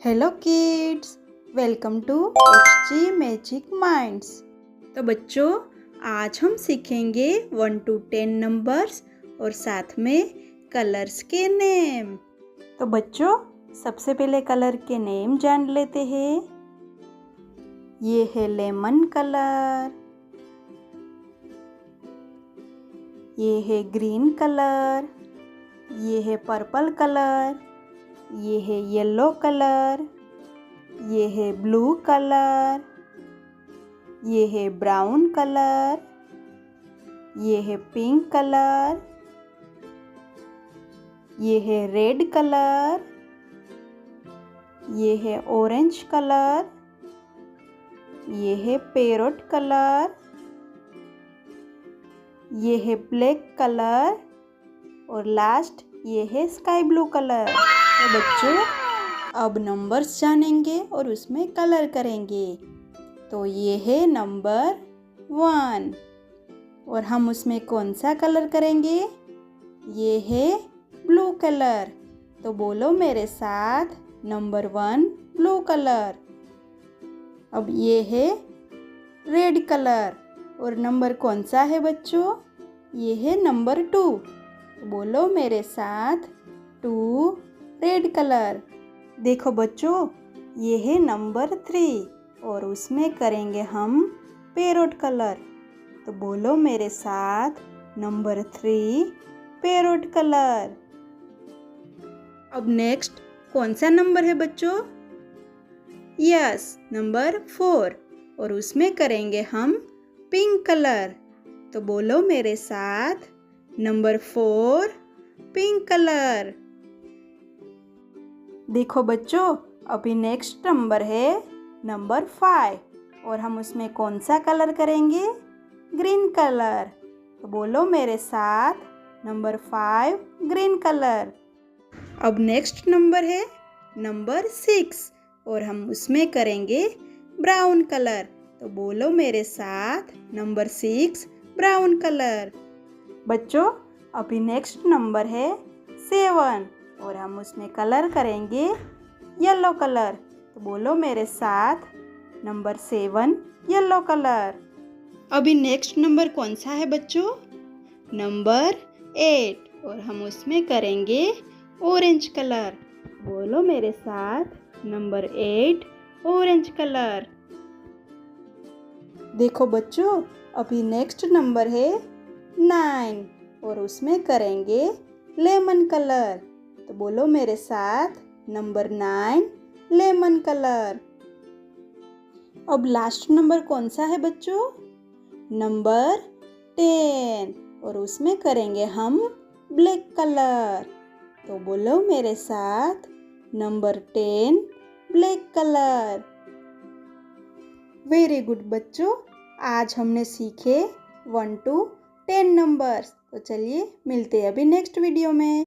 Hello kids, welcome to HG magic minds. तो बच्चों, आज हम सीखेंगे 1 to 10 नंबर्स और साथ में कलर्स के नेम। तो बच्चों, सबसे पहले कलर के नेम जान लेते हैं। ये है लेमन कलर, ये है ग्रीन कलर, ये है पर्पल कलर, ये है येलो कलर, ये है ब्लू कलर, ये है ब्राउन कलर, ये है पिंक कलर, ये है रेड कलर, ये है ऑरेंज कलर, ये है पैरोट कलर, ये है ब्लैक कलर और लास्ट ये है स्काई ब्लू कलर। तो बच्चों, अब नंबर्स जानेंगे और उसमें कलर करेंगे। तो ये है नंबर 1 और हम उसमें कौन सा कलर करेंगे? ये है ब्लू कलर। तो बोलो मेरे साथ, नंबर 1 ब्लू कलर। अब ये है रेड कलर और नंबर कौन सा है बच्चों? ये है नंबर 2। बोलो मेरे साथ, 2 रेड कलर। देखो बच्चों, ये है नंबर 3 और उसमें करेंगे हम पैरोट कलर। तो बोलो मेरे साथ, नंबर 3 पैरोट कलर। अब नेक्स्ट कौन सा नंबर है बच्चों? यस, नंबर 4 और उसमें करेंगे हम पिंक कलर। तो बोलो मेरे साथ, नंबर 4 पिंक कलर। देखो बच्चों, अभी नेक्स्ट नंबर है नंबर 5 और हम उसमें कौन सा कलर करेंगे? Green colour. तो बोलो मेरे साथ, नंबर 5 ग्रीन कलर। अब नेक्स्ट नंबर है नंबर 6 और हम उसमें करेंगे ब्राउन कलर। तो बोलो मेरे साथ, नंबर 6 ब्राउन कलर। बच्चों, अभी नेक्स्ट नंबर है 7 और हम उसमें कलर करेंगे येलो कलर। तो बोलो मेरे साथ, नंबर 7 येलो कलर। अभी नेक्स्ट नंबर कौन सा है बच्चों? नंबर 8 और हम उसमें करेंगे ऑरेंज कलर। बोलो मेरे साथ, नंबर 8 ऑरेंज कलर। देखो बच्चों, अभी नेक्स्ट नंबर है 9 और उसमें करेंगे लेमन कलर। तो बोलो मेरे साथ, नंबर 9 लेमन कलर। अब लास्ट नंबर कौन सा है बच्चों? नंबर 10 और उसमें करेंगे हम ब्लैक कलर। तो बोलो मेरे साथ, number 10 black colour. Very good बच्चों, आज हमने सीखे 1 to 10 नंबर्स। तो चलिए मिलते हैं अभी नेक्स्ट वीडियो में।